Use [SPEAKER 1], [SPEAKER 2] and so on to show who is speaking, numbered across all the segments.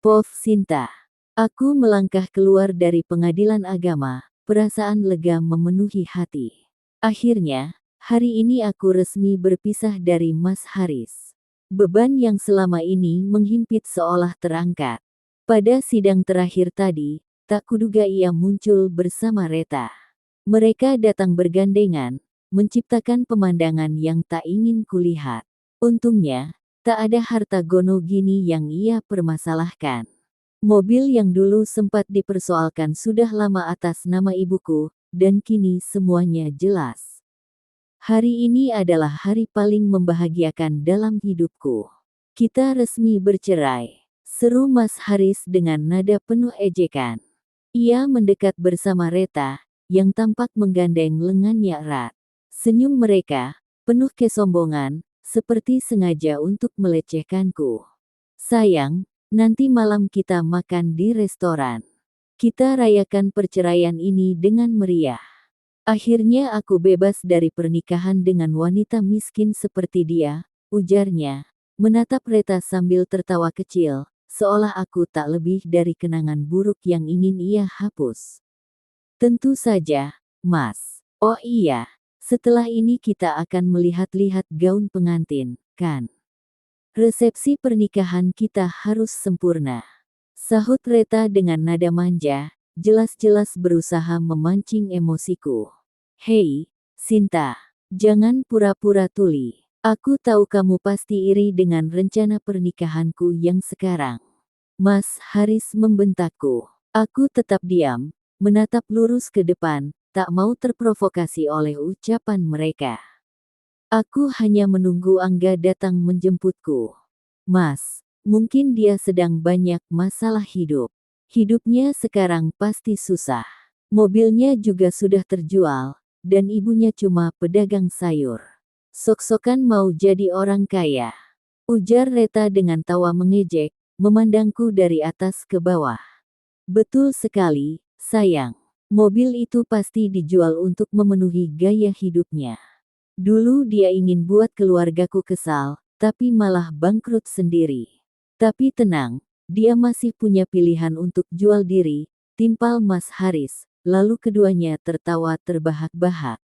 [SPEAKER 1] Pov Sinta. Aku melangkah keluar dari pengadilan agama, perasaan lega memenuhi hati. Akhirnya, hari ini aku resmi berpisah dari Mas Haris. Beban yang selama ini menghimpit seolah terangkat. Pada sidang terakhir tadi, tak kuduga ia muncul bersama Reta. Mereka datang bergandengan, menciptakan pemandangan yang tak ingin kulihat. Untungnya, tak ada harta gono gini yang ia permasalahkan. Mobil yang dulu sempat dipersoalkan sudah lama atas nama ibuku, dan kini semuanya jelas. Hari ini adalah hari paling membahagiakan dalam hidupku. Kita resmi bercerai, seru Mas Haris dengan nada penuh ejekan. Ia mendekat bersama Reta, yang tampak menggandeng lengannya erat. Senyum mereka, penuh kesombongan, seperti sengaja untuk melecehkanku. Sayang, nanti malam kita makan di restoran. Kita rayakan perceraian ini dengan meriah. Akhirnya aku bebas dari pernikahan dengan wanita miskin seperti dia, ujarnya, menatap Reta sambil tertawa kecil, seolah aku tak lebih dari kenangan buruk yang ingin ia hapus. Tentu saja, Mas. Oh iya, setelah ini kita akan melihat-lihat gaun pengantin, kan? Resepsi pernikahan kita harus sempurna. Sahut Reta dengan nada manja, jelas-jelas berusaha memancing emosiku. Hei, Sinta, jangan pura-pura tuli. Aku tahu kamu pasti iri dengan rencana pernikahanku yang sekarang. Mas Haris membentakku. Aku tetap diam, menatap lurus ke depan, tak mau terprovokasi oleh ucapan mereka. Aku hanya menunggu Angga datang menjemputku. Mas, mungkin dia sedang banyak masalah hidup. Hidupnya sekarang pasti susah. Mobilnya juga sudah terjual, dan ibunya cuma pedagang sayur. Sok-sokan mau jadi orang kaya. Ujar Reta dengan tawa mengejek, memandangku dari atas ke bawah. Betul sekali, sayang. Mobil itu pasti dijual untuk memenuhi gaya hidupnya. Dulu dia ingin buat keluargaku kesal, tapi malah bangkrut sendiri. Tapi tenang, dia masih punya pilihan untuk jual diri, timpal Mas Haris, lalu keduanya tertawa terbahak-bahak.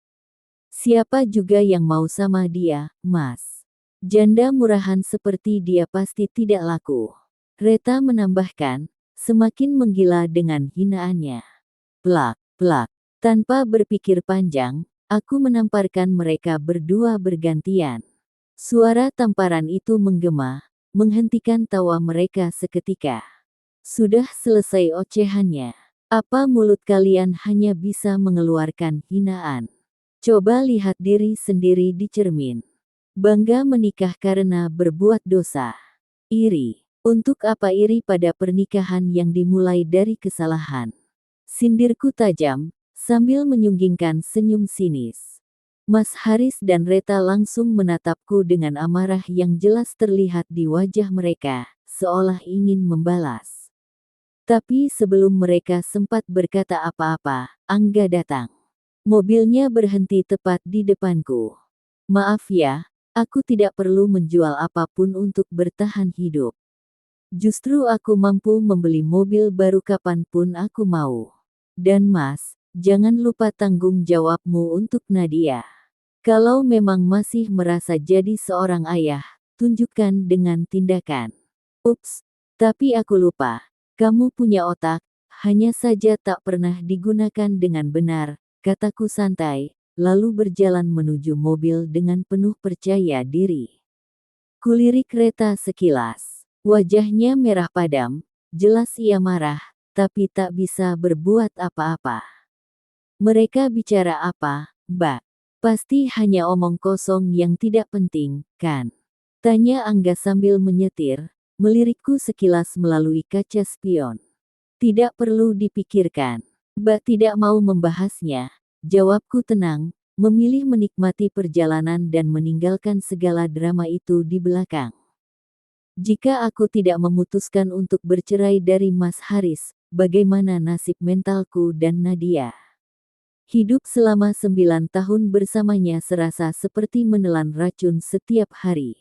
[SPEAKER 1] Siapa juga yang mau sama dia, Mas? Janda murahan seperti dia pasti tidak laku. Reta menambahkan, semakin menggila dengan hinaannya. Plak, plak, tanpa berpikir panjang, aku menamparkan mereka berdua bergantian. Suara tamparan itu menggema, menghentikan tawa mereka seketika. Sudah selesai ocehannya. Apa mulut kalian hanya bisa mengeluarkan hinaan? Coba lihat diri sendiri di cermin. Bangga menikah karena berbuat dosa. Iri. Untuk apa iri pada pernikahan yang dimulai dari kesalahan? Sindirku tajam, sambil menyunggingkan senyum sinis. Mas Haris dan Reta langsung menatapku dengan amarah yang jelas terlihat di wajah mereka, seolah ingin membalas. Tapi sebelum mereka sempat berkata apa-apa, Angga datang. Mobilnya berhenti tepat di depanku. Maaf ya, aku tidak perlu menjual apapun untuk bertahan hidup. Justru aku mampu membeli mobil baru kapanpun aku mau. Dan Mas, jangan lupa tanggung jawabmu untuk Nadia. Kalau memang masih merasa jadi seorang ayah, tunjukkan dengan tindakan. Ups, tapi aku lupa. Kamu punya otak, hanya saja tak pernah digunakan dengan benar, kataku santai, lalu berjalan menuju mobil dengan penuh percaya diri. Kulirik Reta sekilas. Wajahnya merah padam, jelas ia marah, tapi tak bisa berbuat apa-apa. Mereka bicara apa, Mbak? Pasti hanya omong kosong yang tidak penting, kan? Tanya Angga sambil menyetir, melirikku sekilas melalui kaca spion. Tidak perlu dipikirkan. Mbak tidak mau membahasnya. Jawabku tenang, memilih menikmati perjalanan dan meninggalkan segala drama itu di belakang. Jika aku tidak memutuskan untuk bercerai dari Mas Haris, bagaimana nasib mentalku dan Nadia? Hidup selama 9 tahun bersamanya serasa seperti menelan racun setiap hari.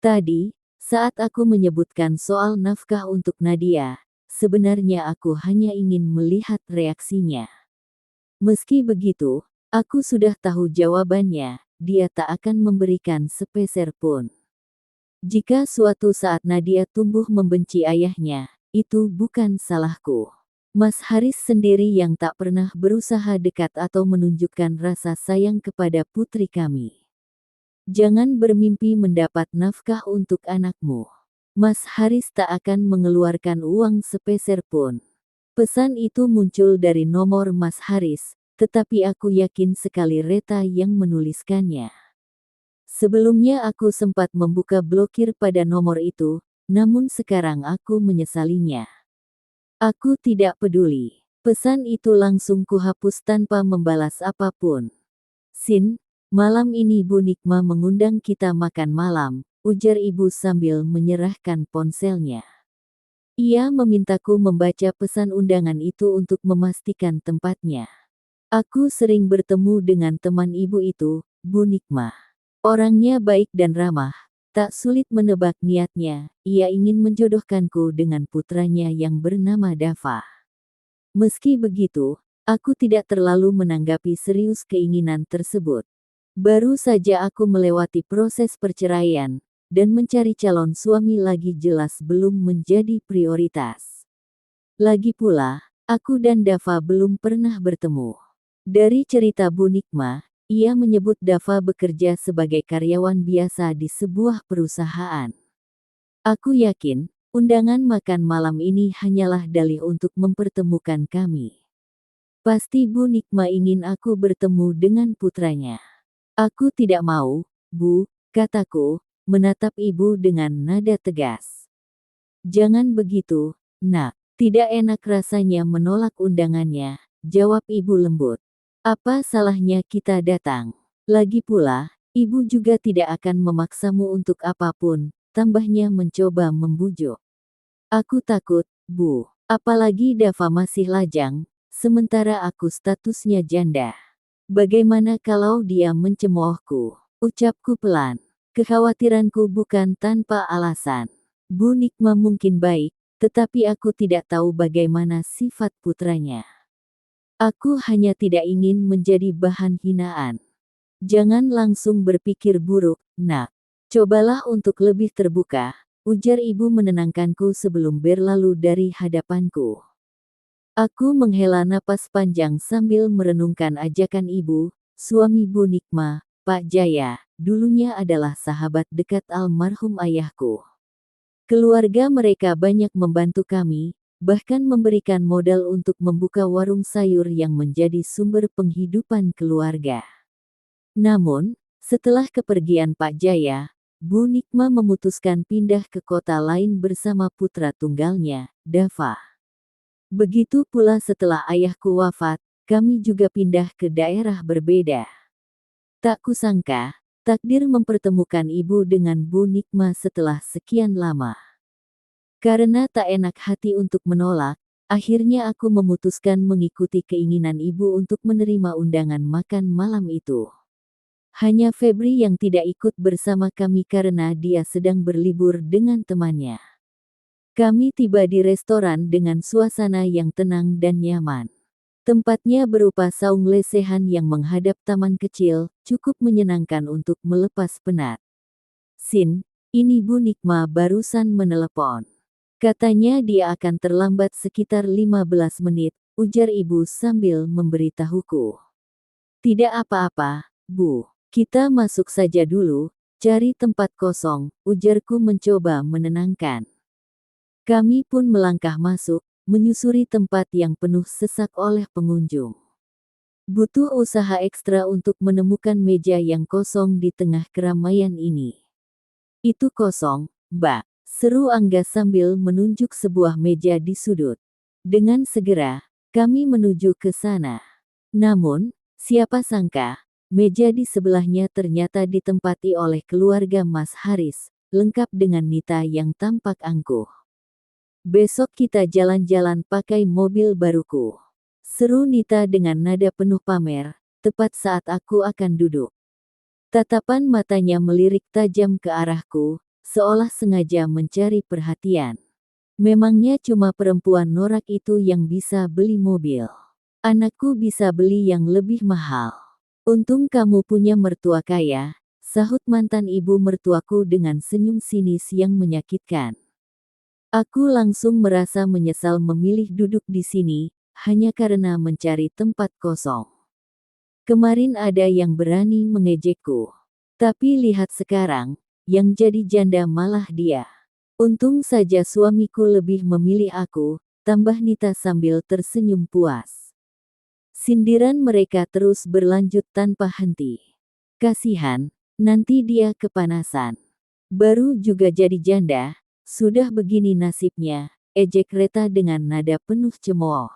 [SPEAKER 1] Tadi, Saat aku menyebutkan soal nafkah untuk Nadia, sebenarnya aku hanya ingin melihat reaksinya. Meski begitu, aku sudah tahu jawabannya, dia tak akan memberikan sepeser pun. Jika suatu saat Nadia tumbuh membenci ayahnya, itu bukan salahku. Mas Haris sendiri yang tak pernah berusaha dekat atau menunjukkan rasa sayang kepada putri kami. Jangan bermimpi mendapat nafkah untuk anakmu. Mas Haris tak akan mengeluarkan uang sepeser pun. Pesan itu muncul dari nomor Mas Haris, tetapi aku yakin sekali Reta yang menuliskannya. Sebelumnya aku sempat membuka blokir pada nomor itu, namun sekarang aku menyesalinya. Aku tidak peduli. Pesan itu langsung kuhapus tanpa membalas apapun. Sin, malam ini Bu Nikma mengundang kita makan malam, ujar ibu sambil menyerahkan ponselnya. Ia memintaku membaca pesan undangan itu untuk memastikan tempatnya. Aku sering bertemu dengan teman ibu itu, Bu Nikma. Orangnya baik dan ramah, tak sulit menebak niatnya, ia ingin menjodohkanku dengan putranya yang bernama Dava. Meski begitu, aku tidak terlalu menanggapi serius keinginan tersebut. Baru saja aku melewati proses perceraian, dan mencari calon suami lagi jelas belum menjadi prioritas. Lagi pula, aku dan Dava belum pernah bertemu. Dari cerita Bu Nikma, ia menyebut Dava bekerja sebagai karyawan biasa di sebuah perusahaan. Aku yakin, undangan makan malam ini hanyalah dalih untuk mempertemukan kami. Pasti Bu Nikma ingin aku bertemu dengan putranya. Aku tidak mau, Bu, kataku, menatap ibu dengan nada tegas. Jangan begitu, Nak. Tidak enak rasanya menolak undangannya, jawab ibu lembut. Apa salahnya kita datang? Lagi pula, ibu juga tidak akan memaksamu untuk apapun, tambahnya mencoba membujuk. Aku takut, Bu. Apalagi Dava masih lajang, sementara aku statusnya janda. Bagaimana kalau dia mencemoohku? Ucapku pelan. Kekhawatiranku bukan tanpa alasan. Bu Nikma mungkin baik, tetapi aku tidak tahu bagaimana sifat putranya. Aku hanya tidak ingin menjadi bahan hinaan. Jangan langsung berpikir buruk, Nak. Cobalah untuk lebih terbuka, ujar ibu menenangkanku sebelum berlalu dari hadapanku. Aku menghela napas panjang sambil merenungkan ajakan ibu, suami Bu Nikma, Pak Jaya, dulunya adalah sahabat dekat almarhum ayahku. Keluarga mereka banyak membantu kami, bahkan memberikan modal untuk membuka warung sayur yang menjadi sumber penghidupan keluarga. Namun, setelah kepergian Pak Jaya, Bu Nikma memutuskan pindah ke kota lain bersama putra tunggalnya, Dava. Begitu pula setelah ayahku wafat, kami juga pindah ke daerah berbeda. Tak kusangka, takdir mempertemukan ibu dengan Bu Nikma setelah sekian lama. Karena tak enak hati untuk menolak, akhirnya aku memutuskan mengikuti keinginan ibu untuk menerima undangan makan malam itu. Hanya Febri yang tidak ikut bersama kami karena dia sedang berlibur dengan temannya. Kami tiba di restoran dengan suasana yang tenang dan nyaman. Tempatnya berupa saung lesehan yang menghadap taman kecil, cukup menyenangkan untuk melepas penat. Sin, ini Bu Nikma barusan menelepon. Katanya dia akan terlambat sekitar 15 menit, ujar ibu sambil memberitahuku. Tidak apa-apa, Bu. Kita masuk saja dulu, cari tempat kosong, ujarku mencoba menenangkan. Kami pun melangkah masuk, menyusuri tempat yang penuh sesak oleh pengunjung. Butuh usaha ekstra untuk menemukan meja yang kosong di tengah keramaian ini. Itu kosong, Mbak, seru Angga sambil menunjuk sebuah meja di sudut. Dengan segera, kami menuju ke sana. Namun, siapa sangka, meja di sebelahnya ternyata ditempati oleh keluarga Mas Haris, lengkap dengan Nita yang tampak angkuh. Besok kita jalan-jalan pakai mobil baruku. Seru Nita dengan nada penuh pamer, tepat saat aku akan duduk. Tatapan matanya melirik tajam ke arahku, seolah sengaja mencari perhatian. Memangnya cuma perempuan norak itu yang bisa beli mobil. Anakku bisa beli yang lebih mahal. Untung kamu punya mertua kaya, sahut mantan ibu mertuaku dengan senyum sinis yang menyakitkan. Aku langsung merasa menyesal memilih duduk di sini, hanya karena mencari tempat kosong. Kemarin ada yang berani mengejekku. Tapi lihat sekarang, yang jadi janda malah dia. Untung saja suamiku lebih memilih aku, tambah Nita sambil tersenyum puas. Sindiran mereka terus berlanjut tanpa henti. Kasihan, nanti dia kepanasan. Baru juga jadi janda, sudah begini nasibnya, ejek Reta dengan nada penuh cemooh.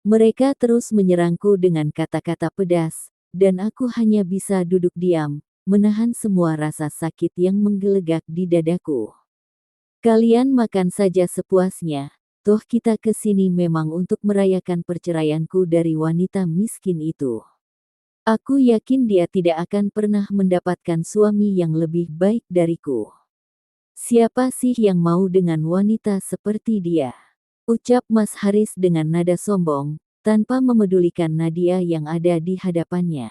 [SPEAKER 1] Mereka terus menyerangku dengan kata-kata pedas, dan aku hanya bisa duduk diam, menahan semua rasa sakit yang menggelegak di dadaku. Kalian makan saja sepuasnya. Toh kita kesini memang untuk merayakan perceraianku dari wanita miskin itu. Aku yakin dia tidak akan pernah mendapatkan suami yang lebih baik dariku. Siapa sih yang mau dengan wanita seperti dia? Ucap Mas Haris dengan nada sombong, tanpa memedulikan Nadia yang ada di hadapannya.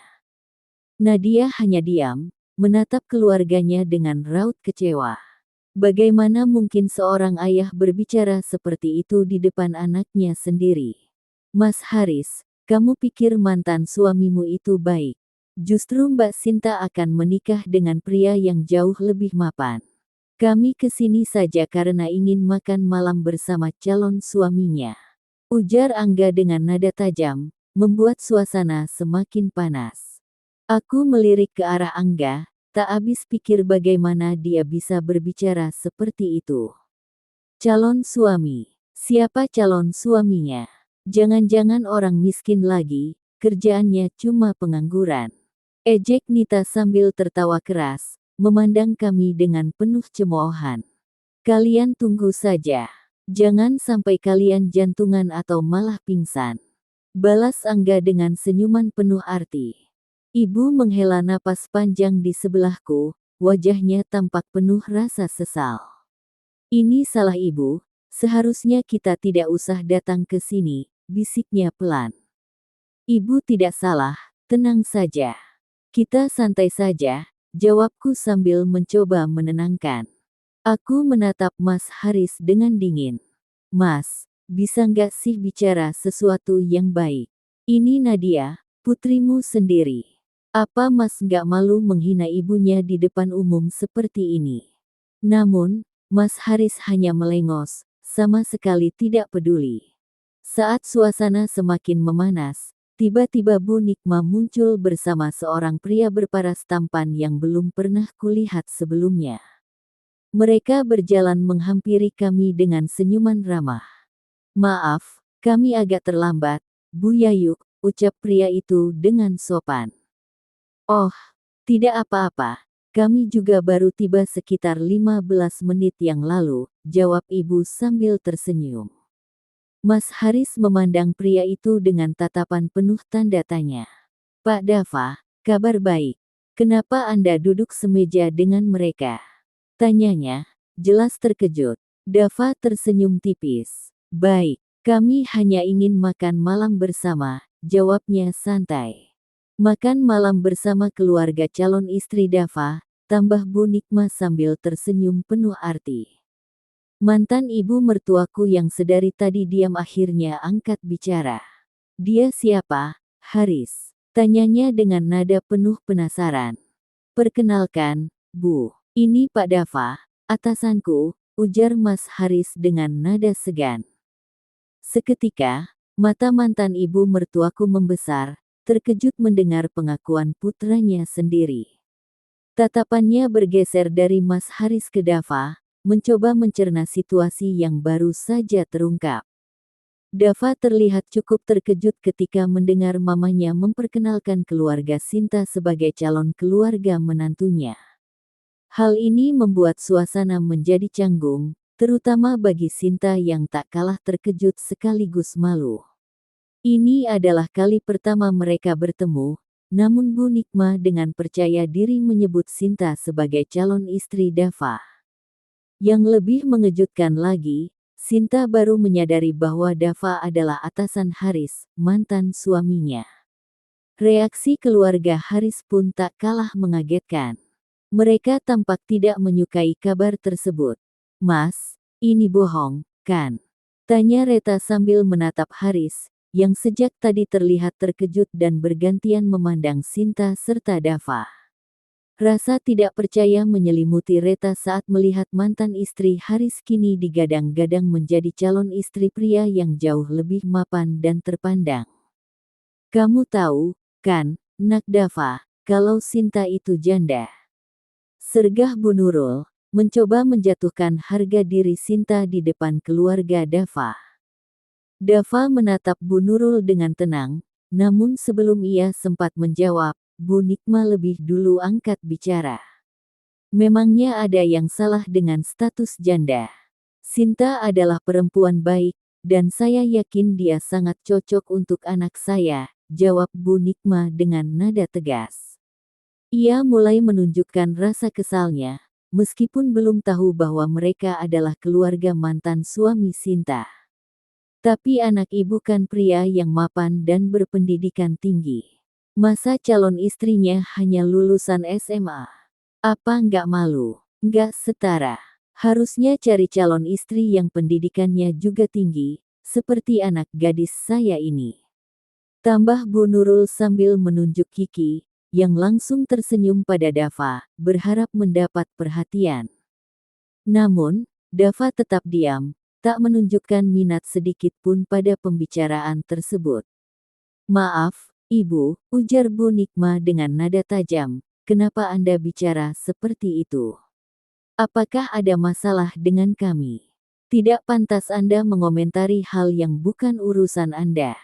[SPEAKER 1] Nadia hanya diam, menatap keluarganya dengan raut kecewa. Bagaimana mungkin seorang ayah berbicara seperti itu di depan anaknya sendiri? Mas Haris, kamu pikir mantan suamimu itu baik? Justru Mbak Sinta akan menikah dengan pria yang jauh lebih mapan. Kami kesini saja karena ingin makan malam bersama calon suaminya. Ujar Angga dengan nada tajam, membuat suasana semakin panas. Aku melirik ke arah Angga. Tak habis pikir bagaimana dia bisa berbicara seperti itu. Calon suami. Siapa calon suaminya? Jangan-jangan orang miskin lagi, kerjaannya cuma pengangguran. Ejek Nita sambil tertawa keras, memandang kami dengan penuh cemoohan. Kalian tunggu saja. Jangan sampai kalian jantungan atau malah pingsan. Balas Angga dengan senyuman penuh arti. Ibu menghela napas panjang di sebelahku, wajahnya tampak penuh rasa sesal. Ini salah ibu, seharusnya kita tidak usah datang ke sini, bisiknya pelan. Ibu tidak salah, tenang saja. Kita santai saja, jawabku sambil mencoba menenangkan. Aku menatap Mas Haris dengan dingin. Mas, bisa nggak sih bicara sesuatu yang baik? Ini Nadia, putrimu sendiri. Apa Mas nggak malu menghina ibunya di depan umum seperti ini? Namun, Mas Haris hanya melengos, sama sekali tidak peduli. Saat suasana semakin memanas, tiba-tiba Bu Nikma muncul bersama seorang pria berparas tampan yang belum pernah kulihat sebelumnya. Mereka berjalan menghampiri kami dengan senyuman ramah. Maaf, kami agak terlambat, Bu Yayu, ucap pria itu dengan sopan. Oh, tidak apa-apa. Kami juga baru tiba sekitar 15 menit yang lalu, jawab ibu sambil tersenyum. Mas Haris memandang pria itu dengan tatapan penuh tanda tanya. Pak Dava, kabar baik. Kenapa Anda duduk semeja dengan mereka? Tanyanya, jelas terkejut. Dava tersenyum tipis. Baik, kami hanya ingin makan malam bersama, jawabnya santai. Makan malam bersama keluarga calon istri Dava, tambah Bu Nikma sambil tersenyum penuh arti. Mantan ibu mertuaku yang sedari tadi diam akhirnya angkat bicara. Dia siapa? Haris. Tanyanya dengan nada penuh penasaran. Perkenalkan, Bu. Ini Pak Dava, atasanku, ujar Mas Haris dengan nada segan. Seketika, mata mantan ibu mertuaku membesar, terkejut mendengar pengakuan putranya sendiri. Tatapannya bergeser dari Mas Haris ke Dava, mencoba mencerna situasi yang baru saja terungkap. Dava terlihat cukup terkejut ketika mendengar mamanya memperkenalkan keluarga Sinta sebagai calon keluarga menantunya. Hal ini membuat suasana menjadi canggung, terutama bagi Sinta yang tak kalah terkejut sekaligus malu. Ini adalah kali pertama mereka bertemu, namun Bu Nikma dengan percaya diri menyebut Sinta sebagai calon istri Dava. Yang lebih mengejutkan lagi, Sinta baru menyadari bahwa Dava adalah atasan Haris, mantan suaminya. Reaksi keluarga Haris pun tak kalah mengagetkan. Mereka tampak tidak menyukai kabar tersebut. "Mas, ini bohong, kan?" tanya Reta sambil menatap Haris, yang sejak tadi terlihat terkejut dan bergantian memandang Sinta serta Dava. Rasa tidak percaya menyelimuti Reta saat melihat mantan istri Haris kini digadang-gadang menjadi calon istri pria yang jauh lebih mapan dan terpandang. "Kamu tahu, kan, Nak Dava, kalau Sinta itu janda?" sergah Bu Nurul, mencoba menjatuhkan harga diri Sinta di depan keluarga Dava. Dava menatap Bu Nurul dengan tenang, namun sebelum ia sempat menjawab, Bu Nikma lebih dulu angkat bicara. "Memangnya ada yang salah dengan status janda? Sinta adalah perempuan baik, dan saya yakin dia sangat cocok untuk anak saya," jawab Bu Nikma dengan nada tegas. Ia mulai menunjukkan rasa kesalnya, meskipun belum tahu bahwa mereka adalah keluarga mantan suami Sinta. Tapi anak ibu kan pria yang mapan dan berpendidikan tinggi. Masa calon istrinya hanya lulusan SMA? Apa nggak malu? Nggak setara. Harusnya cari calon istri yang pendidikannya juga tinggi, seperti anak gadis saya ini. Tambah Bu Nurul sambil menunjuk Kiki, yang langsung tersenyum pada Dava, berharap mendapat perhatian. Namun, Dava tetap diam, tak menunjukkan minat sedikit pun pada pembicaraan tersebut. "Maaf, Ibu," ujar Bu Nikma dengan nada tajam, "kenapa Anda bicara seperti itu? Apakah ada masalah dengan kami? Tidak pantas Anda mengomentari hal yang bukan urusan Anda.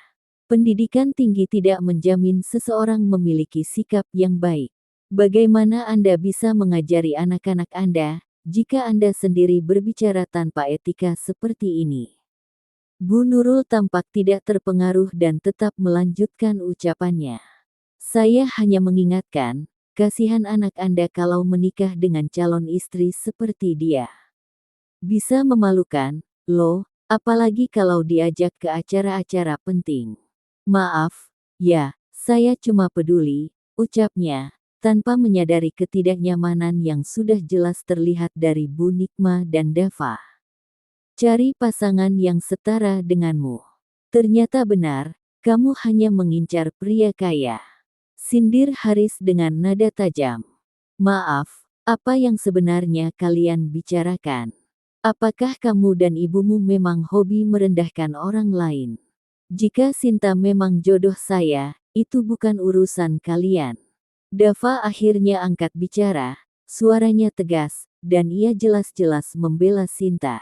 [SPEAKER 1] Pendidikan tinggi tidak menjamin seseorang memiliki sikap yang baik. Bagaimana Anda bisa mengajari anak-anak Anda, jika Anda sendiri berbicara tanpa etika seperti ini?" Bu Nurul tampak tidak terpengaruh dan tetap melanjutkan ucapannya. "Saya hanya mengingatkan, kasihan anak Anda kalau menikah dengan calon istri seperti dia. Bisa memalukan, loh, apalagi kalau diajak ke acara-acara penting." "Maaf, ya, saya cuma peduli," ucapnya, tanpa menyadari ketidaknyamanan yang sudah jelas terlihat dari Bu Nikma dan Dava. "Cari pasangan yang setara denganmu. Ternyata benar, kamu hanya mengincar pria kaya," sindir Haris dengan nada tajam. "Maaf, apa yang sebenarnya kalian bicarakan? Apakah kamu dan ibumu memang hobi merendahkan orang lain? Jika Sinta memang jodoh saya, itu bukan urusan kalian." Dava akhirnya angkat bicara, suaranya tegas, dan ia jelas-jelas membela Sinta.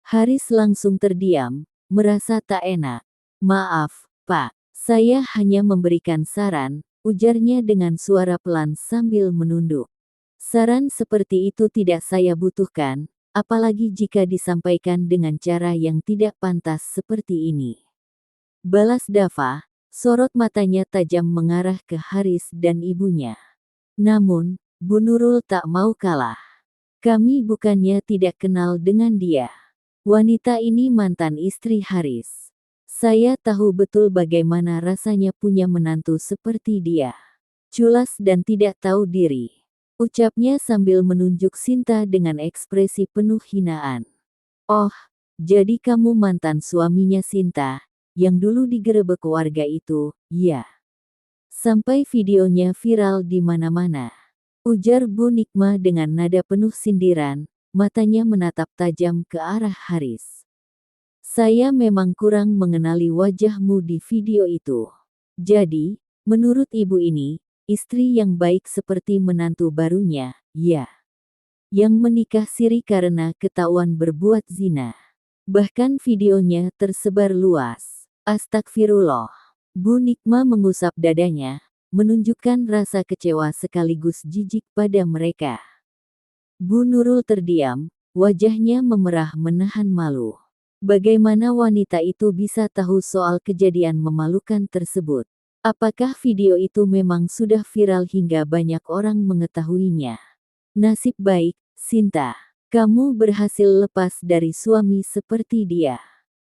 [SPEAKER 1] Haris langsung terdiam, merasa tak enak. "Maaf, Pak, saya hanya memberikan saran," ujarnya dengan suara pelan sambil menunduk. "Saran seperti itu tidak saya butuhkan, apalagi jika disampaikan dengan cara yang tidak pantas seperti ini," balas Dava, sorot matanya tajam mengarah ke Haris dan ibunya. Namun, Bu Nurul tak mau kalah. "Kami bukannya tidak kenal dengan dia. Wanita ini mantan istri Haris. Saya tahu betul bagaimana rasanya punya menantu seperti dia. Culas dan tidak tahu diri," ucapnya sambil menunjuk Sinta dengan ekspresi penuh hinaan. "Oh, jadi kamu mantan suaminya Sinta, yang dulu digerebek warga itu, ya? Sampai videonya viral di mana-mana," ujar Bu Nikma dengan nada penuh sindiran, matanya menatap tajam ke arah Haris. "Saya memang kurang mengenali wajahmu di video itu. Jadi, menurut ibu ini, istri yang baik seperti menantu barunya, ya? Yang menikah siri karena ketahuan berbuat zina. Bahkan videonya tersebar luas. Astagfirullah." Bu Nikma mengusap dadanya, menunjukkan rasa kecewa sekaligus jijik pada mereka. Bu Nurul terdiam, wajahnya memerah menahan malu. Bagaimana wanita itu bisa tahu soal kejadian memalukan tersebut? Apakah video itu memang sudah viral hingga banyak orang mengetahuinya? Nasib baik, Sinta. Kamu berhasil lepas dari suami seperti dia.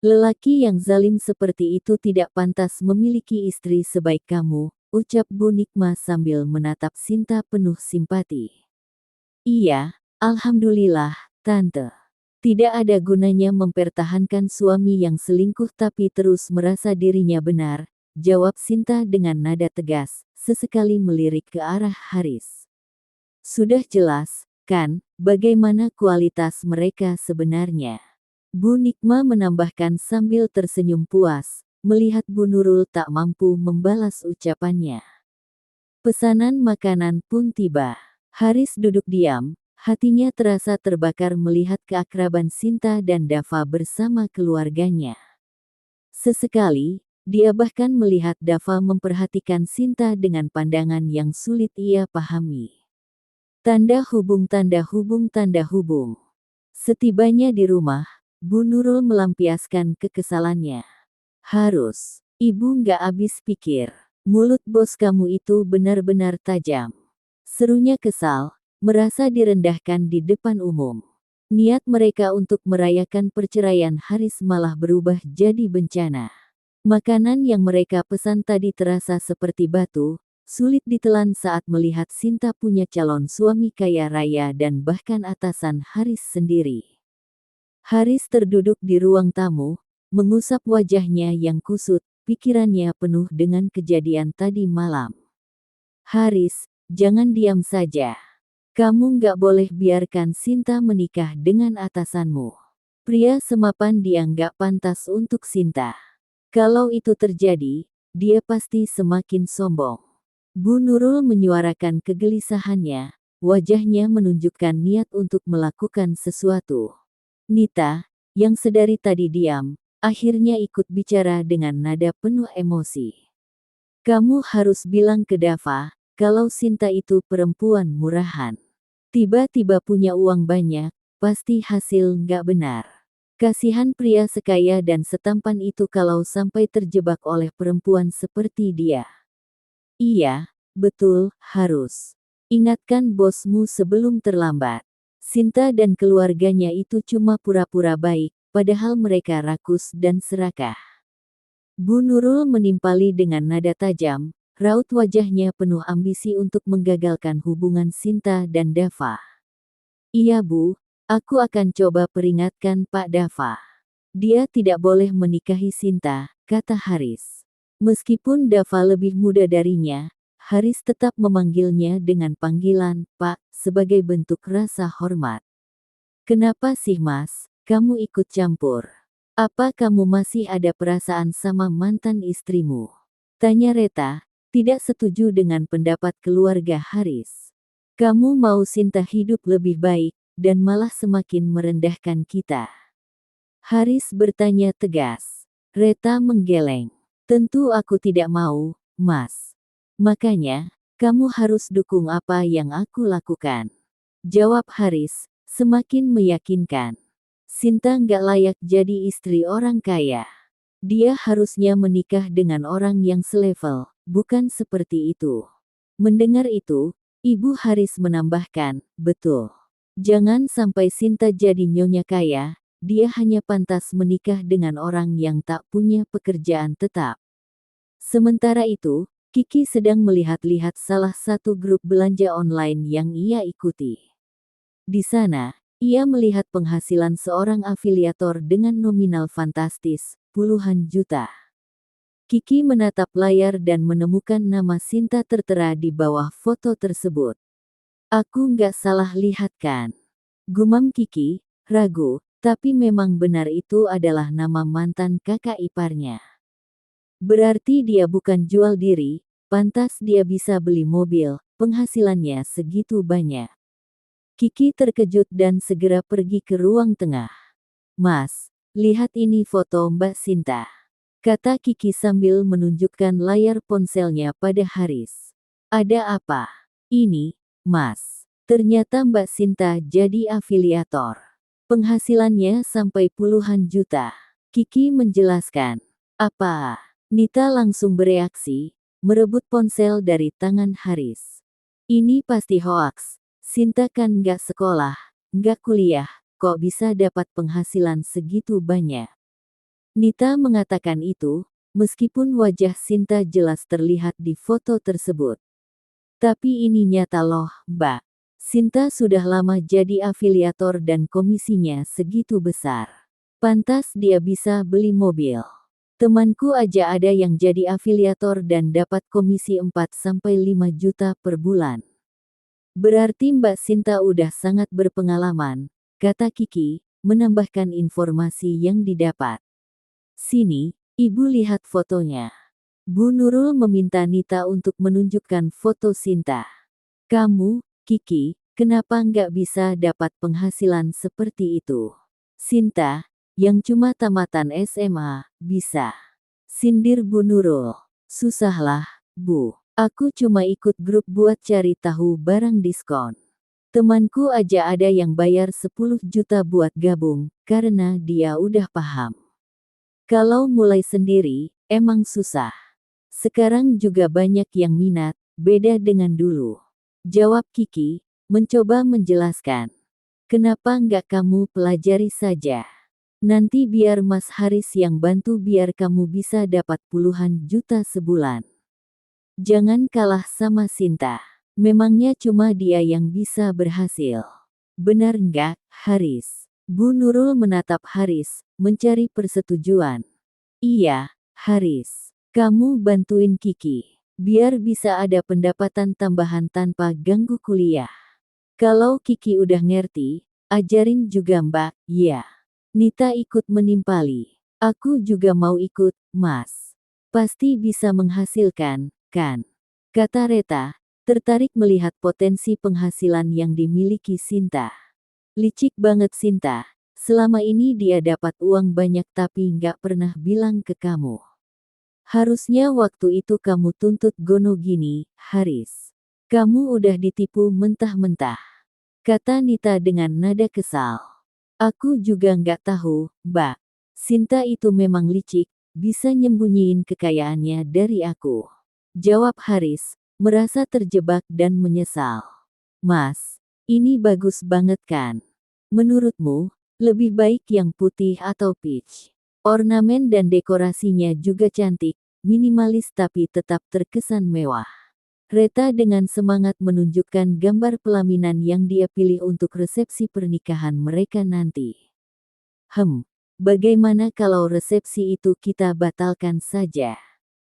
[SPEAKER 1] Lelaki yang zalim seperti itu tidak pantas memiliki istri sebaik kamu, ucap Bu Nikma sambil menatap Sinta penuh simpati. Iya, alhamdulillah, Tante. Tidak ada gunanya mempertahankan suami yang selingkuh tapi terus merasa dirinya benar, jawab Sinta dengan nada tegas, sesekali melirik ke arah Haris. Sudah jelas, kan, bagaimana kualitas mereka sebenarnya. Bu Nikma menambahkan sambil tersenyum puas, melihat Bu Nurul tak mampu membalas ucapannya. Pesanan makanan pun tiba. Haris duduk diam, hatinya terasa terbakar melihat keakraban Sinta dan Dava bersama keluarganya. Sesekali, dia bahkan melihat Dava memperhatikan Sinta dengan pandangan yang sulit ia pahami. Tanda hubung tanda hubung tanda hubung. Setibanya di rumah, Bu Nurul melampiaskan kekesalannya. Harus, ibu nggak habis pikir. Mulut bos kamu itu benar-benar tajam. Serunya kesal, merasa direndahkan di depan umum. Niat mereka untuk merayakan perceraian Haris malah berubah jadi bencana. Makanan yang mereka pesan tadi terasa seperti batu, sulit ditelan saat melihat Sinta punya calon suami kaya raya dan bahkan atasan Haris sendiri. Haris terduduk di ruang tamu, mengusap wajahnya yang kusut, pikirannya penuh dengan kejadian tadi malam. Haris, jangan diam saja. Kamu nggak boleh biarkan Sinta menikah dengan atasanmu. Pria semapan dia nggak pantas untuk Sinta. Kalau itu terjadi, dia pasti semakin sombong. Bu Nurul menyuarakan kegelisahannya, wajahnya menunjukkan niat untuk melakukan sesuatu. Nita, yang sedari tadi diam, akhirnya ikut bicara dengan nada penuh emosi. Kamu harus bilang ke Dava, kalau Sinta itu perempuan murahan. Tiba-tiba punya uang banyak, pasti hasil nggak benar. Kasihan pria sekaya dan setampan itu kalau sampai terjebak oleh perempuan seperti dia. Iya, betul, harus. Ingatkan bosmu sebelum terlambat. Sinta dan keluarganya itu cuma pura-pura baik, padahal mereka rakus dan serakah. Bu Nurul menimpali dengan nada tajam, raut wajahnya penuh ambisi untuk menggagalkan hubungan Sinta dan Dava. Iya Bu, aku akan coba peringatkan Pak Dava. Dia tidak boleh menikahi Sinta, kata Haris. Meskipun Dava lebih muda darinya, Haris tetap memanggilnya dengan panggilan Pak, sebagai bentuk rasa hormat. Kenapa sih Mas, kamu ikut campur? Apa kamu masih ada perasaan sama mantan istrimu? Tanya Reta, tidak setuju dengan pendapat keluarga Haris. Kamu mau Sinta hidup lebih baik, dan malah semakin merendahkan kita. Haris bertanya tegas. Reta menggeleng. Tentu aku tidak mau, Mas. Makanya, kamu harus dukung apa yang aku lakukan. Jawab Haris, semakin meyakinkan. Sinta nggak layak jadi istri orang kaya. Dia harusnya menikah dengan orang yang selevel, bukan seperti itu. Mendengar itu, Ibu Haris menambahkan, betul. Jangan sampai Sinta jadi nyonya kaya, dia hanya pantas menikah dengan orang yang tak punya pekerjaan tetap. Sementara itu, Kiki sedang melihat-lihat salah satu grup belanja online yang ia ikuti. Di sana, ia melihat penghasilan seorang afiliator dengan nominal fantastis, puluhan juta. Kiki menatap layar dan menemukan nama Sinta tertera di bawah foto tersebut. Aku nggak salah lihat kan? Gumam Kiki, ragu, tapi memang benar itu adalah nama mantan kakak iparnya. Berarti dia bukan jual diri, pantas dia bisa beli mobil, penghasilannya segitu banyak. Kiki terkejut dan segera pergi ke ruang tengah. Mas, lihat ini foto Mbak Sinta. Kata Kiki sambil menunjukkan layar ponselnya pada Haris. Ada apa? Ini, Mas. Ternyata Mbak Sinta jadi afiliator. Penghasilannya sampai puluhan juta. Kiki menjelaskan. Apa? Nita langsung bereaksi. merebut ponsel dari tangan Haris. Ini pasti hoaks. Sinta kan nggak sekolah, nggak kuliah, kok bisa dapat penghasilan segitu banyak. Nita mengatakan itu, meskipun wajah Sinta jelas terlihat di foto tersebut. Tapi ini nyata loh, Mbak. Sinta sudah lama jadi afiliator dan komisinya segitu besar. Pantas dia bisa beli mobil. Temanku aja ada yang jadi afiliator dan dapat komisi 4-5 juta per bulan. Berarti Mbak Sinta udah sangat berpengalaman, kata Kiki, menambahkan informasi yang didapat. Sini, Ibu lihat fotonya. Bu Nurul meminta Nita untuk menunjukkan foto Sinta. Kamu, Kiki, kenapa nggak bisa dapat penghasilan seperti itu? Sinta, yang cuma tamatan SMA, bisa. Sindir Bu Nurul. Susahlah, Bu. Aku cuma ikut grup buat cari tahu barang diskon. Temanku aja ada yang bayar 10 juta buat gabung, karena dia udah paham. Kalau mulai sendiri, emang susah. Sekarang juga banyak yang minat, beda dengan dulu. Jawab Kiki, mencoba menjelaskan. Kenapa nggak kamu pelajari saja? Nanti biar Mas Haris yang bantu biar kamu bisa dapat puluhan juta sebulan. Jangan kalah sama Sinta. Memangnya cuma dia yang bisa berhasil. Benar nggak, Haris? Bu Nurul menatap Haris, mencari persetujuan. Iya, Haris. Kamu bantuin Kiki. Biar bisa ada pendapatan tambahan tanpa ganggu kuliah. Kalau Kiki udah ngerti, ajarin juga Mbak, ya. Nita ikut menimpali. Aku juga mau ikut, Mas. Pasti bisa menghasilkan, kan? Kata Reta, tertarik melihat potensi penghasilan yang dimiliki Sinta. Licik banget Sinta. Selama ini dia dapat uang banyak tapi nggak pernah bilang ke kamu. Harusnya waktu itu kamu tuntut gono gini, Haris. Kamu udah ditipu mentah-mentah. Kata Nita dengan nada kesal. Aku juga nggak tahu, Mbak. Sinta itu memang licik, bisa nyembunyiin kekayaannya dari aku. Jawab Haris, merasa terjebak dan menyesal. Mas, ini bagus banget kan? Menurutmu, lebih baik yang putih atau peach? Ornamen dan dekorasinya juga cantik, minimalis tapi tetap terkesan mewah. Reta dengan semangat menunjukkan gambar pelaminan yang dia pilih untuk resepsi pernikahan mereka nanti. Bagaimana kalau resepsi itu kita batalkan saja?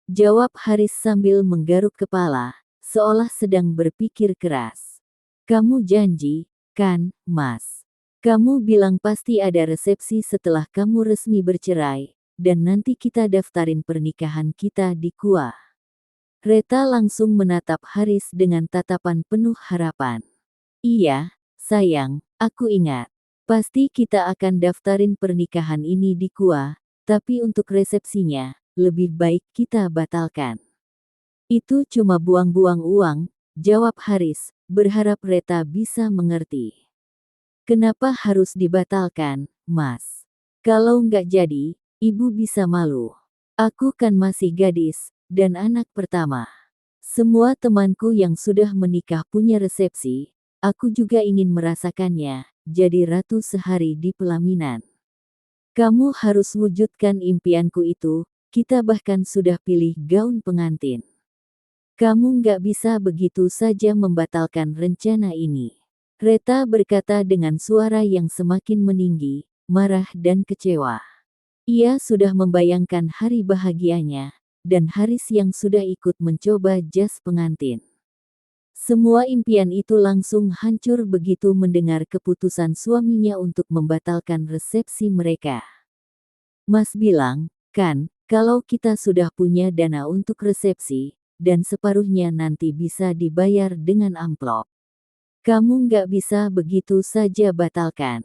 [SPEAKER 1] Jawab Haris sambil menggaruk kepala, seolah sedang berpikir keras. Kamu janji, kan, Mas? Kamu bilang pasti ada resepsi setelah kamu resmi bercerai, dan nanti kita daftarin pernikahan kita di KUA. Reta langsung menatap Haris dengan tatapan penuh harapan. Iya, sayang, aku ingat. Pasti kita akan daftarin pernikahan ini di KUA, tapi untuk resepsinya, lebih baik kita batalkan. Itu cuma buang-buang uang, jawab Haris, berharap Reta bisa mengerti. Kenapa harus dibatalkan, Mas? Kalau nggak jadi, Ibu bisa malu. Aku kan masih gadis, dan anak pertama. Semua temanku yang sudah menikah punya resepsi, aku juga ingin merasakannya, jadi ratu sehari di pelaminan. Kamu harus wujudkan impianku itu, kita bahkan sudah pilih gaun pengantin. Kamu nggak bisa begitu saja membatalkan rencana ini. Reta berkata dengan suara yang semakin meninggi, marah dan kecewa. Ia sudah membayangkan hari bahagianya, dan Haris yang sudah ikut mencoba jas pengantin. Semua impian itu langsung hancur begitu mendengar keputusan suaminya untuk membatalkan resepsi mereka. Mas bilang, kan, kalau kita sudah punya dana untuk resepsi, dan separuhnya nanti bisa dibayar dengan amplop. Kamu nggak bisa begitu saja batalkan.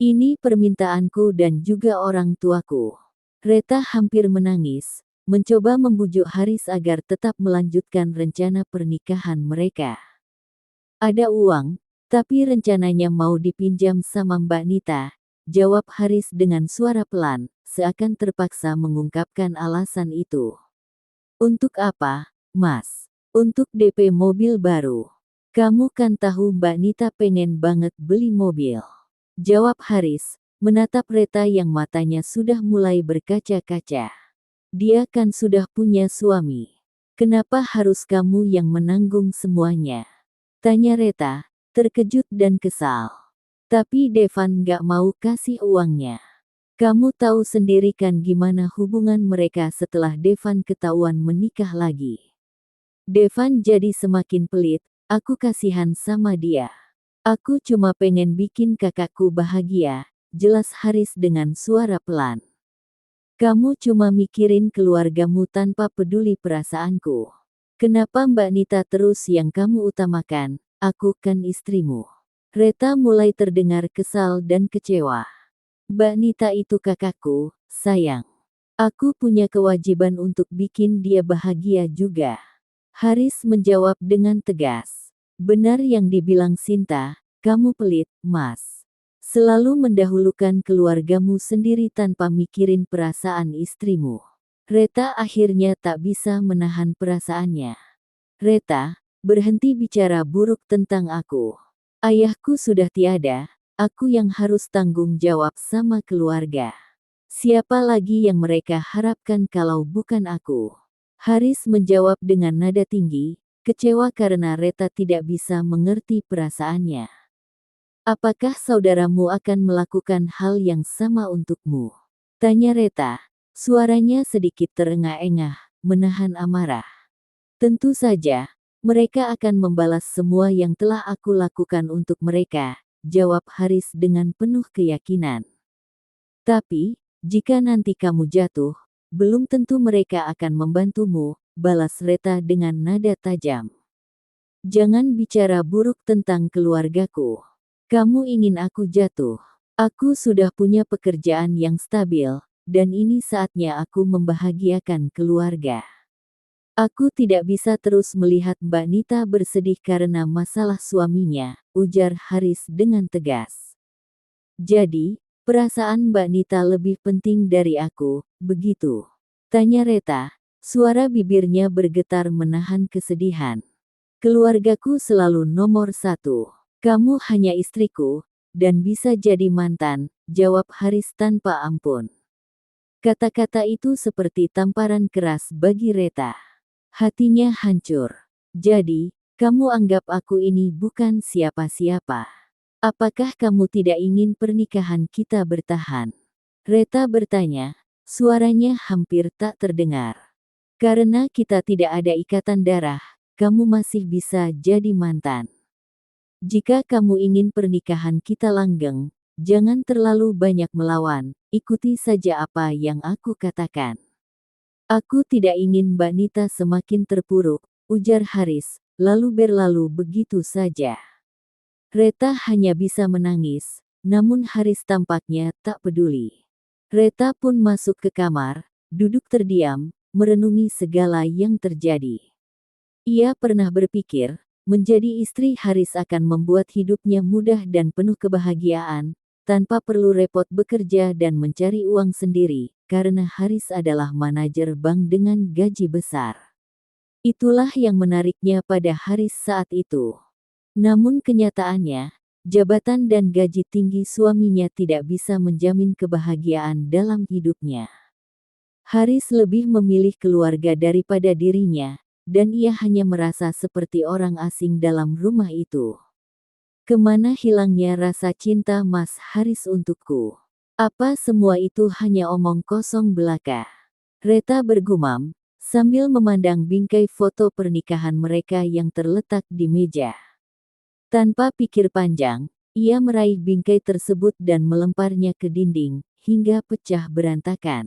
[SPEAKER 1] Ini permintaanku dan juga orang tuaku. Reta hampir menangis, mencoba membujuk Haris agar tetap melanjutkan rencana pernikahan mereka. Ada uang, tapi rencananya mau dipinjam sama Mbak Nita, jawab Haris dengan suara pelan, seakan terpaksa mengungkapkan alasan itu. Untuk apa, Mas. Untuk DP mobil baru. Kamu kan tahu Mbak Nita pengen banget beli mobil. Jawab Haris, menatap Reta yang matanya sudah mulai berkaca-kaca. Dia kan sudah punya suami. Kenapa harus kamu yang menanggung semuanya? Tanya Reta, terkejut dan kesal. Tapi Devan gak mau kasih uangnya. Kamu tahu sendiri kan gimana hubungan mereka setelah Devan ketahuan menikah lagi. Devan jadi semakin pelit, aku kasihan sama dia. Aku cuma pengen bikin kakakku bahagia, jelas Haris dengan suara pelan. Kamu cuma mikirin keluargamu tanpa peduli perasaanku. Kenapa Mbak Nita terus yang kamu utamakan, aku kan istrimu. Reta mulai terdengar kesal dan kecewa. Mbak Nita itu kakakku, sayang. Aku punya kewajiban untuk bikin dia bahagia juga. Haris menjawab dengan tegas. Benar yang dibilang Sinta, kamu pelit, Mas. Selalu mendahulukan keluargamu sendiri tanpa mikirin perasaan istrimu. Reta akhirnya tak bisa menahan perasaannya. Reta, berhenti bicara buruk tentang aku. Ayahku sudah tiada. Aku yang harus tanggung jawab sama keluarga. Siapa lagi yang mereka harapkan kalau bukan aku? Haris menjawab dengan nada tinggi, kecewa karena Reta tidak bisa mengerti perasaannya. Apakah saudaramu akan melakukan hal yang sama untukmu? Tanya Reta, suaranya sedikit terengah-engah, menahan amarah. Tentu saja, mereka akan membalas semua yang telah aku lakukan untuk mereka. Jawab Haris dengan penuh keyakinan. Tapi, jika nanti kamu jatuh, belum tentu mereka akan membantumu, balas Reta dengan nada tajam. Jangan bicara buruk tentang keluargaku. Kamu ingin aku jatuh. Aku sudah punya pekerjaan yang stabil, dan ini saatnya aku membahagiakan keluarga. Aku tidak bisa terus melihat Mbak Nita bersedih karena masalah suaminya, ujar Haris dengan tegas. Jadi, perasaan Mbak Nita lebih penting dari aku, begitu? Tanya Reta, suara bibirnya bergetar menahan kesedihan. Keluargaku selalu nomor satu. Kamu hanya istriku, dan bisa jadi mantan, jawab Haris tanpa ampun. Kata-kata itu seperti tamparan keras bagi Reta. Hatinya hancur. Jadi, kamu anggap aku ini bukan siapa-siapa. Apakah kamu tidak ingin pernikahan kita bertahan? Reta bertanya, suaranya hampir tak terdengar. Karena kita tidak ada ikatan darah, kamu masih bisa jadi mantan. Jika kamu ingin pernikahan kita langgeng, jangan terlalu banyak melawan, ikuti saja apa yang aku katakan. Aku tidak ingin Mbak Nita semakin terpuruk, ujar Haris, lalu berlalu begitu saja. Reta hanya bisa menangis, namun Haris tampaknya tak peduli. Reta pun masuk ke kamar, duduk terdiam, merenungi segala yang terjadi. Ia pernah berpikir, menjadi istri Haris akan membuat hidupnya mudah dan penuh kebahagiaan, tanpa perlu repot bekerja dan mencari uang sendiri, karena Haris adalah manajer bank dengan gaji besar. Itulah yang menariknya pada Haris saat itu. Namun kenyataannya, jabatan dan gaji tinggi suaminya tidak bisa menjamin kebahagiaan dalam hidupnya. Haris lebih memilih keluarga daripada dirinya, dan ia hanya merasa seperti orang asing dalam rumah itu. Kemana hilangnya rasa cinta Mas Haris untukku? Apa semua itu hanya omong kosong belaka? Reta bergumam, sambil memandang bingkai foto pernikahan mereka yang terletak di meja. Tanpa pikir panjang, ia meraih bingkai tersebut dan melemparnya ke dinding, hingga pecah berantakan.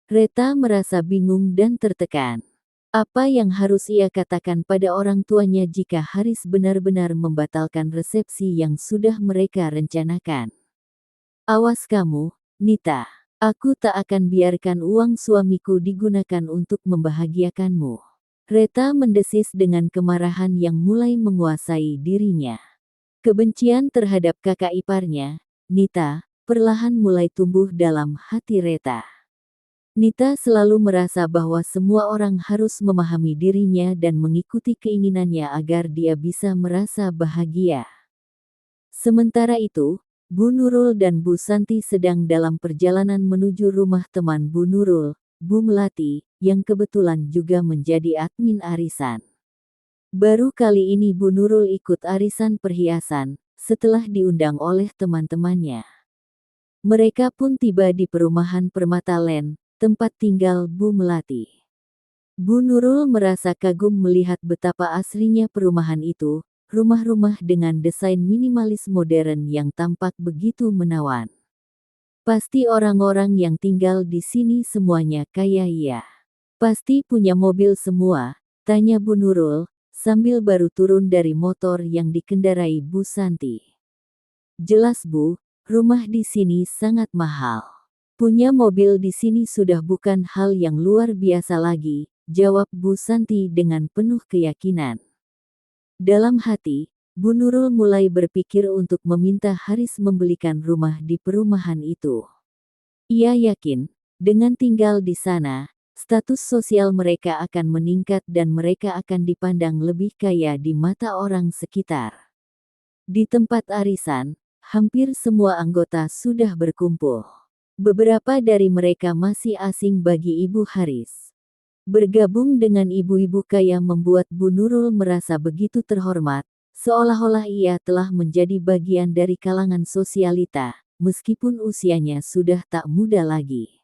[SPEAKER 1] Reta merasa bingung dan tertekan. Apa yang harus ia katakan pada orang tuanya jika Haris benar-benar membatalkan resepsi yang sudah mereka rencanakan? Awas kamu, Nita. Aku tak akan biarkan uang suamiku digunakan untuk membahagiakanmu. Reta mendesis dengan kemarahan yang mulai menguasai dirinya. Kebencian terhadap kakak iparnya, Nita, perlahan mulai tumbuh dalam hati Reta. Nita selalu merasa bahwa semua orang harus memahami dirinya dan mengikuti keinginannya agar dia bisa merasa bahagia. Sementara itu, Bu Nurul dan Bu Santi sedang dalam perjalanan menuju rumah teman Bu Nurul, Bu Melati, yang kebetulan juga menjadi admin arisan. Baru kali ini Bu Nurul ikut arisan perhiasan, setelah diundang oleh teman-temannya. Mereka pun tiba di perumahan Permata Land, tempat tinggal Bu Melati. Bu Nurul merasa kagum melihat betapa aslinya perumahan itu, rumah-rumah dengan desain minimalis modern yang tampak begitu menawan. Pasti orang-orang yang tinggal di sini semuanya kaya ya. Pasti punya mobil semua, tanya Bu Nurul, sambil baru turun dari motor yang dikendarai Bu Santi. Jelas Bu, rumah di sini sangat mahal. Punya mobil di sini sudah bukan hal yang luar biasa lagi, jawab Bu Santi dengan penuh keyakinan. Dalam hati, Bu Nurul mulai berpikir untuk meminta Haris membelikan rumah di perumahan itu. Ia yakin, dengan tinggal di sana, status sosial mereka akan meningkat dan mereka akan dipandang lebih kaya di mata orang sekitar. Di tempat arisan, hampir semua anggota sudah berkumpul. Beberapa dari mereka masih asing bagi Ibu Haris. Bergabung dengan ibu-ibu kaya membuat Bu Nurul merasa begitu terhormat, seolah-olah ia telah menjadi bagian dari kalangan sosialita, meskipun usianya sudah tak muda lagi.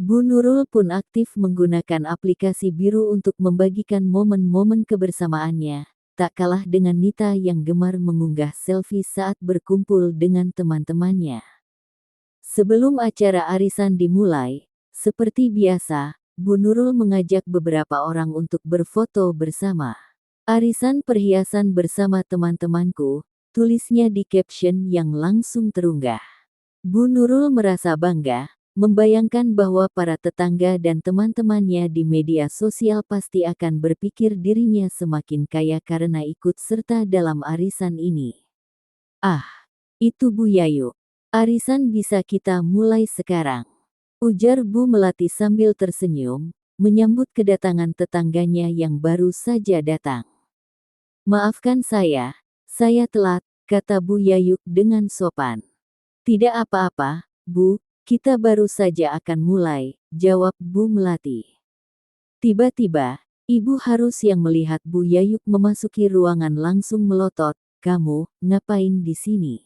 [SPEAKER 1] Bu Nurul pun aktif menggunakan aplikasi biru untuk membagikan momen-momen kebersamaannya, tak kalah dengan Nita yang gemar mengunggah selfie saat berkumpul dengan teman-temannya. Sebelum acara arisan dimulai, seperti biasa, Bu Nurul mengajak beberapa orang untuk berfoto bersama. Arisan perhiasan bersama teman-temanku, tulisnya di caption yang langsung terunggah. Bu Nurul merasa bangga, membayangkan bahwa para tetangga dan teman-temannya di media sosial pasti akan berpikir dirinya semakin kaya karena ikut serta dalam arisan ini. Ah, itu Bu Yayu. Arisan bisa kita mulai sekarang, ujar Bu Melati sambil tersenyum, menyambut kedatangan tetangganya yang baru saja datang. Maafkan saya telat, kata Bu Yayuk dengan sopan. Tidak apa-apa, Bu, kita baru saja akan mulai, jawab Bu Melati. Tiba-tiba, Ibu Harus yang melihat Bu Yayuk memasuki ruangan langsung melotot, kamu, ngapain di sini?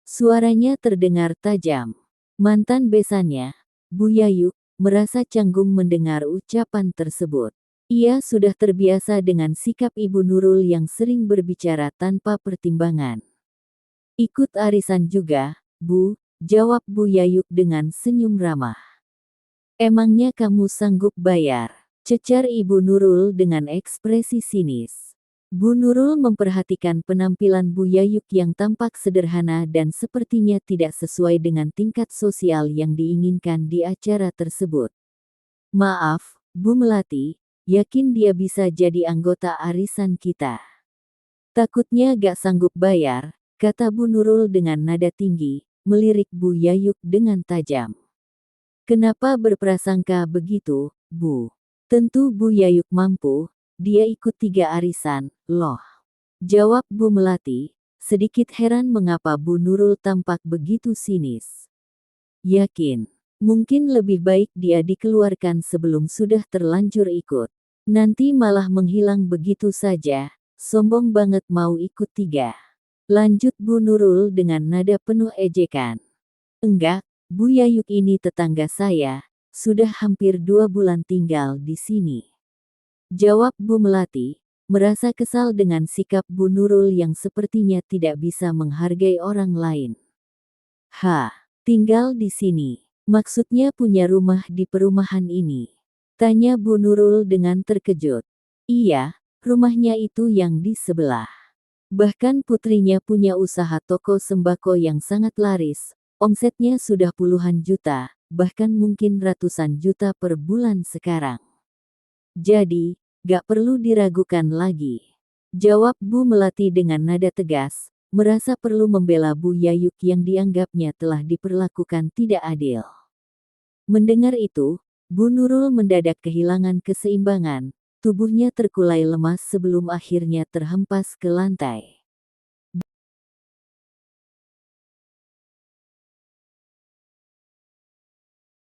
[SPEAKER 1] Suaranya terdengar tajam. Mantan besannya, Bu Yayuk, merasa canggung mendengar ucapan tersebut. Ia sudah terbiasa dengan sikap Ibu Nurul yang sering berbicara tanpa pertimbangan. Ikut arisan juga, Bu, jawab Bu Yayuk dengan senyum ramah. Emangnya kamu sanggup bayar? Cecar Ibu Nurul dengan ekspresi sinis. Bu Nurul memperhatikan penampilan Bu Yayuk yang tampak sederhana dan sepertinya tidak sesuai dengan tingkat sosial yang diinginkan di acara tersebut. Maaf, Bu Melati, yakin dia bisa jadi anggota arisan kita? Takutnya gak sanggup bayar, kata Bu Nurul dengan nada tinggi, melirik Bu Yayuk dengan tajam. Kenapa berprasangka begitu, Bu? Tentu Bu Yayuk mampu. Dia ikut 3 arisan, loh. Jawab Bu Melati, sedikit heran mengapa Bu Nurul tampak begitu sinis. Yakin, mungkin lebih baik dia dikeluarkan sebelum sudah terlanjur ikut. Nanti malah menghilang begitu saja, sombong banget mau ikut 3. Lanjut Bu Nurul dengan nada penuh ejekan. Enggak, Bu Yayuk ini tetangga saya, sudah hampir 2 bulan tinggal di sini. Jawab Bu Melati, merasa kesal dengan sikap Bu Nurul yang sepertinya tidak bisa menghargai orang lain. Tinggal di sini. Maksudnya punya rumah di perumahan ini? Tanya Bu Nurul dengan terkejut. Iya, rumahnya itu yang di sebelah. Bahkan putrinya punya usaha toko sembako yang sangat laris, omsetnya sudah puluhan juta, bahkan mungkin ratusan juta per bulan sekarang. Jadi, gak perlu diragukan lagi. Jawab Bu Melati dengan nada tegas, merasa perlu membela Bu Yayuk yang dianggapnya telah diperlakukan tidak adil. Mendengar itu, Bu Nurul mendadak kehilangan keseimbangan. Tubuhnya terkulai lemas sebelum akhirnya terhempas ke lantai.